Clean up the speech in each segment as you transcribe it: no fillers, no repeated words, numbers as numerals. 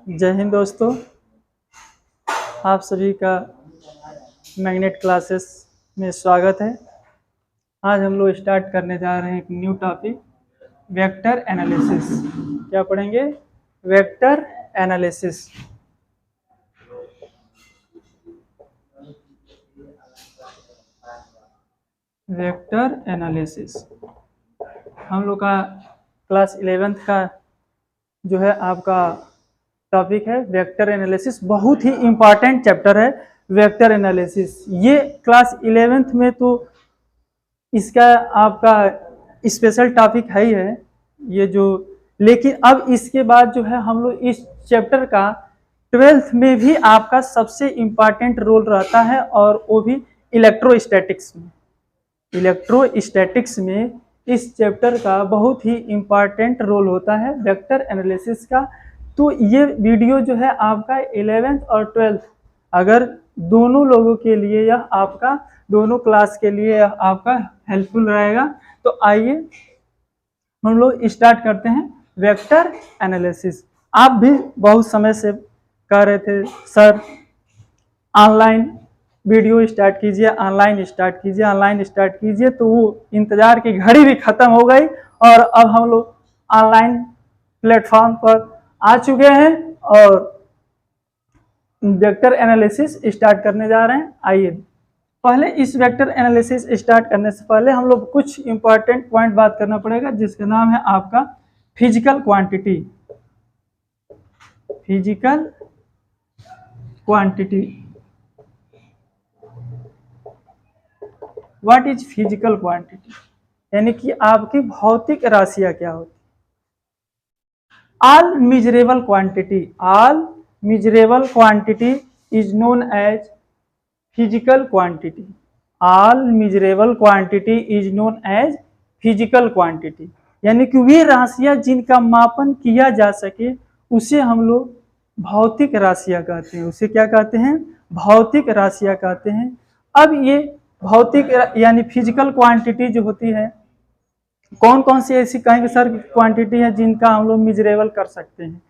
जय हिंद दोस्तों, आप सभी का मैग्नेट क्लासेस में स्वागत है। आज हम लोग स्टार्ट करने जा रहे हैं एक न्यू टॉपिक, वेक्टर एनालिसिस। क्या पढ़ेंगे? Vector analysis. वेक्टर एनालिसिस हम लोग का क्लास 11th का जो है आपका टॉपिक है वेक्टर एनालिसिस। बहुत ही इम्पॉर्टेंट चैप्टर है वेक्टर एनालिसिस। ये क्लास 11th में तो इसका आपका स्पेशल टॉपिक है ही है ये जो, लेकिन अब इसके बाद जो है हम लोग इस चैप्टर का 12th में भी आपका सबसे इम्पॉर्टेंट रोल रहता है, और वो भी इलेक्ट्रोस्टैटिक्स में। इलेक्ट्रोस्टैटिक्स में इस चैप्टर का बहुत ही इम्पॉर्टेंट रोल होता है वेक्टर एनालिसिस का। तो ये वीडियो जो है आपका 11th और 12th अगर दोनों लोगों के लिए, यह आपका दोनों क्लास के लिए यह आपका हेल्पफुल रहेगा। तो आइए हम लोग स्टार्ट करते हैं वेक्टर एनालिसिस। आप भी बहुत समय से कह रहे थे सर ऑनलाइन वीडियो स्टार्ट कीजिए, ऑनलाइन स्टार्ट कीजिए, ऑनलाइन स्टार्ट कीजिए। तो वो इंतजार की घड़ी भी खत्म हो गई और अब हम लोग ऑनलाइन प्लेटफॉर्म पर आ चुके हैं और वेक्टर एनालिसिस स्टार्ट करने जा रहे हैं। आइए पहले इस वेक्टर एनालिसिस स्टार्ट करने से पहले हम लोग कुछ इंपॉर्टेंट पॉइंट बात करना पड़ेगा, जिसका नाम है आपका physical quantity. Physical quantity, what is physical quantity, यानी कि आपकी भौतिक राशियां क्या होती। All measurable quantity, all measurable quantity is known as physical quantity. All measurable quantity is known as physical quantity, यानी कि वे राशियां जिनका मापन किया जा सके उसे हम लोग भौतिक राशियां कहते हैं। उसे क्या कहते हैं? भौतिक राशियां कहते हैं। अब ये भौतिक यानी फिजिकल क्वांटिटी जो होती है, कौन कौन सी ऐसी कहेंगे सर क्वांटिटी है जिनका हम लोग मेजरेबल कर सकते हैं।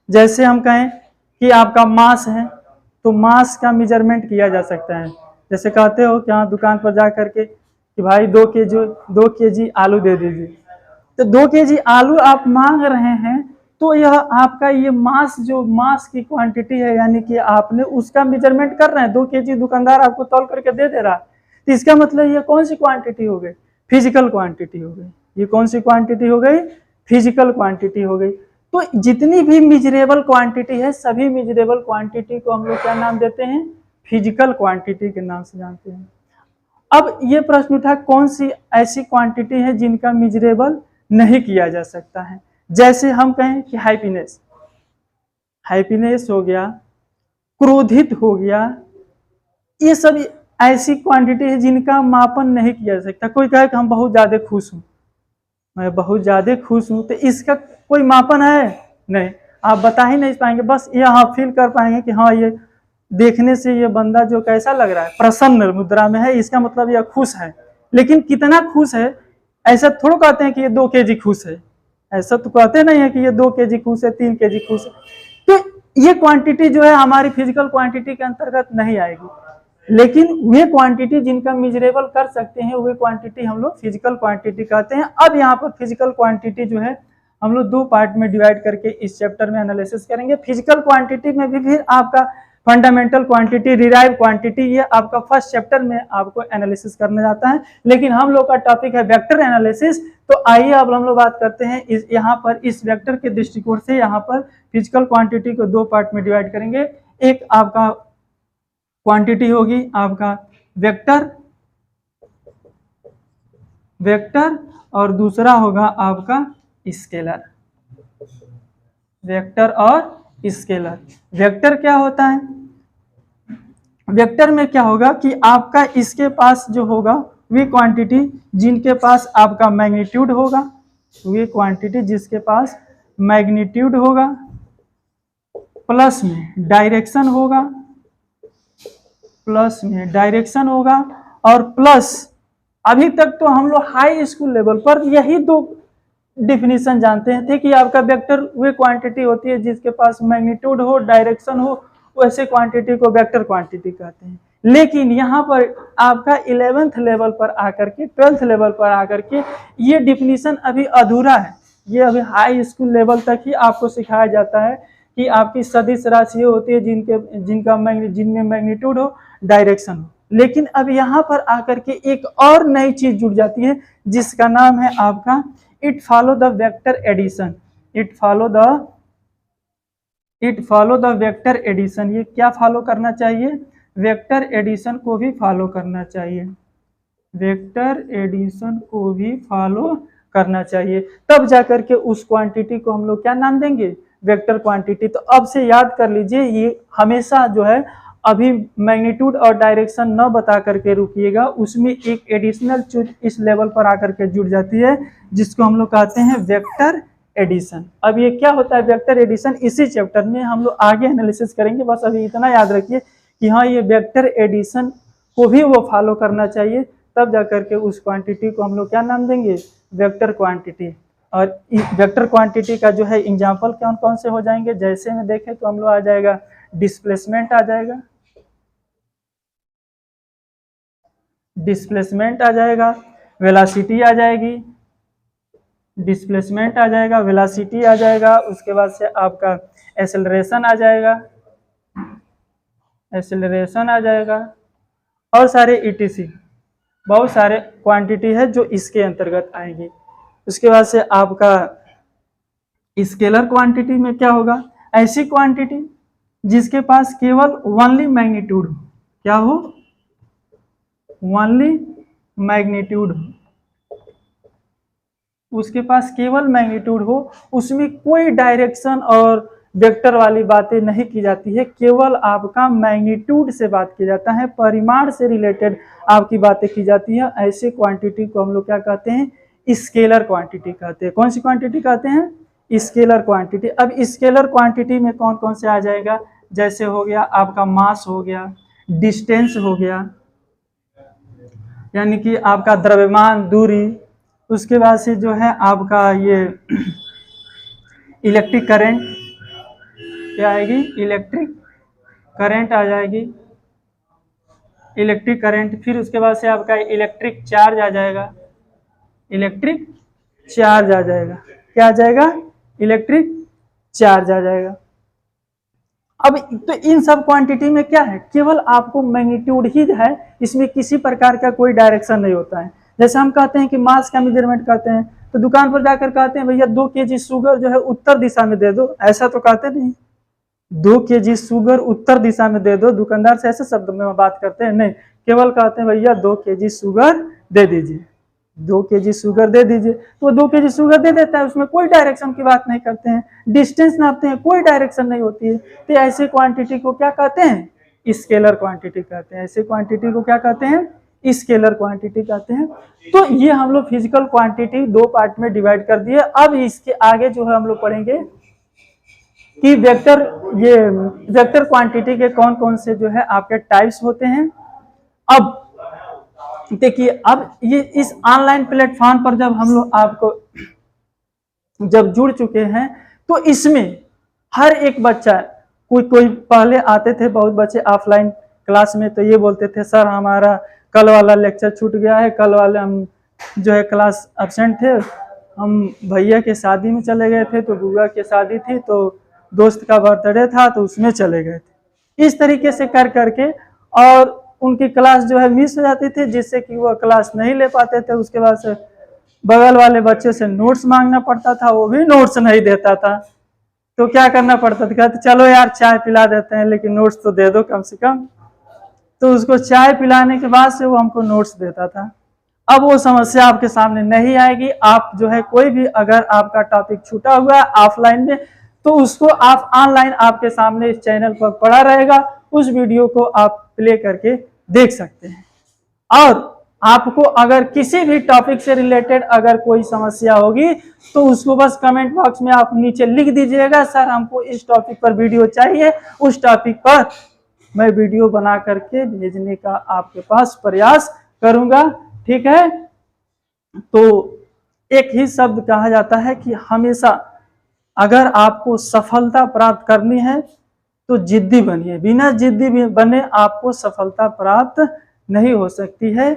जैसे हम कहें कि आपका मास है, तो मास का मेजरमेंट किया जा सकता है। जैसे कहते हो कि हाँ दुकान पर जा करके कि भाई 2 केजी आलू दे दीजिए, तो 2 केजी आलू आप मांग रहे हैं, तो यह आपका ये मास जो मास की क्वांटिटी है, यानी कि आपने उसका मेजरमेंट कर रहे हैं। 2 केजी दुकानदार आपको तौल करके दे रहा है, तो इसका मतलब ये कौन सी क्वांटिटी हो गई? फिजिकल क्वांटिटी हो गई। ये कौन सी क्वांटिटी हो गई? फिजिकल क्वांटिटी हो गई। तो जितनी भी मेजरेबल क्वांटिटी है, सभी मेजरेबल क्वांटिटी को हम लोग क्या नाम देते हैं? फिजिकल क्वांटिटी के नाम से जानते हैं। अब ये प्रश्न उठा कौन सी ऐसी क्वांटिटी है जिनका मेजरेबल नहीं किया जा सकता है। जैसे हम कहें कि हैप्पीनेस, हैप्पीनेस हो गया, क्रोधित हो गया, ये सब ऐसी क्वांटिटी है जिनका मापन नहीं किया जा सकता। कोई कहे कि हम बहुत ज्यादा खुश हूं, मैं बहुत ज्यादा खुश हूं, तो इसका कोई मापन है? नहीं, आप बता ही नहीं पाएंगे। बस ये हाँ फील कर पाएंगे कि हाँ ये देखने से ये बंदा जो कैसा लग रहा है, प्रसन्न मुद्रा में है, इसका मतलब यह खुश है। लेकिन कितना खुश है ऐसा थोड़ा कहते हैं कि ये 2 केजी खुश है। ऐसा तो कहते नहीं है कि ये 2 केजी खुश है, 3 केजी खुश है। तो ये क्वांटिटी जो है हमारी फिजिकल क्वांटिटी के अंतर्गत नहीं आएगी। लेकिन वे क्वांटिटी जिनका मेजरेबल कर सकते हैं, वे क्वांटिटी हम लोग फिजिकल क्वांटिटी कहते हैं। अब यहाँ पर फिजिकल क्वांटिटी जो है हम लोग 2 पार्ट में डिवाइड करके इस चैप्टर में एनालिसिस करेंगे। फिजिकल क्वांटिटी में भी फिर आपका फंडामेंटल क्वांटिटी, डिराइव क्वांटिटी, ये आपका फर्स्ट चैप्टर में आपको एनालिसिस करने जाता है। लेकिन हम लोग का टॉपिक है वेक्टर एनालिसिस। तो आइए अब हम लोग बात करते हैं यहाँ पर इस वेक्टर के दृष्टिकोण से। यहाँ पर फिजिकल क्वांटिटी को 2 पार्ट में डिवाइड करेंगे। एक आपका क्वांटिटी होगी आपका वेक्टर, वेक्टर, और दूसरा होगा आपका स्केलर। वेक्टर और स्केलर। वेक्टर क्या होता है? वेक्टर में क्या होगा कि आपका इसके पास जो होगा वे क्वांटिटी जिनके पास आपका मैग्नीट्यूड होगा, वे क्वांटिटी जिसके पास मैग्नीट्यूड होगा, प्लस में डायरेक्शन होगा, प्लस में डायरेक्शन होगा, और प्लस अभी तक तो हम लोग हाई स्कूल लेवल पर यही 2 डिफिनीशन जानते थे कि आपका वेक्टर वे क्वांटिटी होती है जिसके पास मैग्नीट्यूड हो, डायरेक्शन हो, वैसे क्वांटिटी को वेक्टर क्वांटिटी कहते हैं। लेकिन यहाँ पर आपका 11th लेवल पर आकर के 12th लेवल पर आकर के ये डिफिनीशन अभी अधूरा है। ये अभी हाई स्कूल लेवल तक ही आपको सिखाया जाता है कि आपकी सदिश राशि होती है जिनमें मैग्नीट्यूड हो, डायरेक्शन हो। लेकिन अब यहाँ पर आकर के एक और नई चीज जुड़ जाती है जिसका नाम है आपका it follow the vector addition. It follow the vector addition. ये क्या फॉलो करना चाहिए? वेक्टर एडिशन को भी फॉलो करना चाहिए। वेक्टर एडिशन को भी फॉलो करना चाहिए, तब जाकर के उस क्वांटिटी को हम लोग क्या नाम देंगे? Vector quantity. तो अब से याद कर लीजिए, ये हमेशा जो है अभी मैग्नीट्यूड और डायरेक्शन न बता करके रुकिएगा, उसमें एक एडिशनल चीज इस लेवल पर आकर के जुड़ जाती है जिसको हम लोग कहते हैं वेक्टर एडिशन। अब ये क्या होता है वेक्टर एडिशन? इसी चैप्टर में हम लोग आगे एनालिसिस करेंगे। बस अभी इतना याद रखिए कि हाँ, ये वेक्टर एडिशन को भी वो फॉलो करना चाहिए, तब जाकर के उस क्वांटिटी को हम लोग क्या नाम देंगे? Vector quantity. और वेक्टर क्वांटिटी का जो है एग्जाम्पल कौन कौन से हो जाएंगे? जैसे में देखें तो हम लोग आ जाएगा डिस्प्लेसमेंट आ जाएगा, डिस्प्लेसमेंट आ जाएगा, वेलोसिटी आ जाएगी, डिस्प्लेसमेंट आ जाएगा, वेलोसिटी आ जाएगा, उसके बाद से आपका एक्सेलरेशन आ जाएगा, एक्सेलरेशन आ जाएगा, और सारे ईटीसी बहुत सारे क्वांटिटी है जो इसके अंतर्गत आएंगी। उसके बाद से आपका स्केलर क्वांटिटी में क्या होगा? ऐसी क्वांटिटी जिसके पास केवल ओनली मैग्नीट्यूड हो। क्या हो? ओनली मैग्नीट्यूड हो, उसके पास केवल मैग्नीट्यूड हो, उसमें कोई डायरेक्शन और वेक्टर वाली बातें नहीं की जाती है, केवल आपका मैग्नीट्यूड से बात की जाता है, परिमाण से रिलेटेड आपकी बातें की जाती है। ऐसे क्वांटिटी को हम लोग क्या कहते हैं? स्केलर क्वांटिटी कहते हैं। कौन सी क्वांटिटी कहते हैं? Scalar quantity. अब स्केलर क्वांटिटी में कौन कौन से आ जाएगा? जैसे हो गया आपका मास हो गया, डिस्टेंस हो गया, यानी कि आपका द्रव्यमान, दूरी, उसके बाद से जो है आपका ये इलेक्ट्रिक करंट क्या आएगी? इलेक्ट्रिक करंट आ जाएगी, इलेक्ट्रिक करंट। फिर उसके बाद से आपका इलेक्ट्रिक चार्ज आ जाएगा, इलेक्ट्रिक चार्ज आ जाएगा। क्या आ जाएगा? इलेक्ट्रिक चार्ज आ जाएगा। अब तो इन सब क्वांटिटी में क्या है? केवल आपको मैग्नीट्यूड ही है, इसमें किसी प्रकार का कोई डायरेक्शन नहीं होता है। जैसे हम कहते हैं कि मास का मेजरमेंट करते हैं तो दुकान पर जाकर कहते हैं भैया 2 kg शुगर जो है उत्तर दिशा में दे दो, ऐसा तो कहते नहीं। 2 kg शुगर उत्तर दिशा में दे दो, दुकानदार से ऐसे शब्द में बात करते हैं? नहीं, केवल कहते हैं भैया 2 kg शुगर दे दीजिए, 2 kg शुगर दे दीजिए, तो 2 kg शुगर दे देता है, उसमें कोई डायरेक्शन की बात नहीं करते हैं। डिस्टेंस नापते हैं, कोई डायरेक्शन नहीं होती है। तो ऐसे क्वांटिटी को क्या कहते हैं? स्केलर क्वांटिटी कहते हैं। ऐसे क्वांटिटी को क्या कहते हैं? स्केलर क्वांटिटी कहते हैं। तो ये हम लोग फिजिकल क्वांटिटी 2 पार्ट में डिवाइड कर दिए। अब इसके आगे जो है हम लोग पढ़ेंगे कि वेक्टर क्वांटिटी के कौन कौन से जो है आपके टाइप्स होते हैं। अब देखिए, अब ये इस ऑनलाइन प्लेटफॉर्म पर जब हम लोग आपको जब जुड़ चुके हैं तो इसमें हर एक बच्चा, कोई पहले आते थे बहुत बच्चे ऑफलाइन क्लास में, तो ये बोलते थे सर हमारा कल वाला लेक्चर छूट गया है, कल वाले हम जो है क्लास एब्सेंट थे, हम भैया के शादी में चले गए थे, तो बुआ की शादी थी, तो दोस्त का बर्थडे था तो उसमें चले गए थे। इस तरीके से कर करके और उनकी क्लास जो है मिस हो जाती थी, जिससे कि वो क्लास नहीं ले पाते थे। उसके बाद से बगल वाले बच्चे से नोट्स मांगना पड़ता था, वो भी नोट्स नहीं देता था, तो क्या करना पड़ता था? कहते चलो यार चाय पिला देते हैं, लेकिन नोट्स तो दे दो कम से कम। तो उसको चाय पिलाने के बाद से वो हमको नोट्स देता था। अब वो समस्या आपके सामने नहीं आएगी। आप जो है कोई भी अगर आपका टॉपिक छूटा हुआ है ऑफलाइन में, तो उसको आप ऑनलाइन आपके सामने इस चैनल पर पड़ा रहेगा, उस वीडियो को आप प्ले करके देख सकते हैं। और आपको अगर किसी भी टॉपिक से रिलेटेड अगर कोई समस्या होगी तो उसको बस कमेंट बॉक्स में आप नीचे लिख दीजिएगा, सर हमको इस टॉपिक पर वीडियो चाहिए, उस टॉपिक पर मैं वीडियो बना करके भेजने का आपके पास प्रयास करूंगा। ठीक है, तो एक ही शब्द कहा जाता है कि हमेशा अगर आपको सफलता प्राप्त करनी है तो जिद्दी बनिए, बिना जिद्दी बने आपको सफलता प्राप्त नहीं हो सकती है।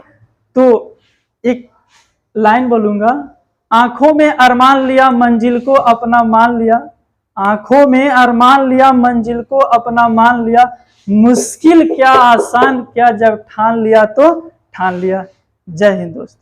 तो एक लाइन बोलूंगा, आंखों में अरमान लिया मंजिल को अपना मान लिया, आंखों में अरमान लिया मंजिल को अपना मान लिया, मुश्किल क्या आसान क्या जब ठान लिया तो ठान लिया। जय हिंद दोस्त।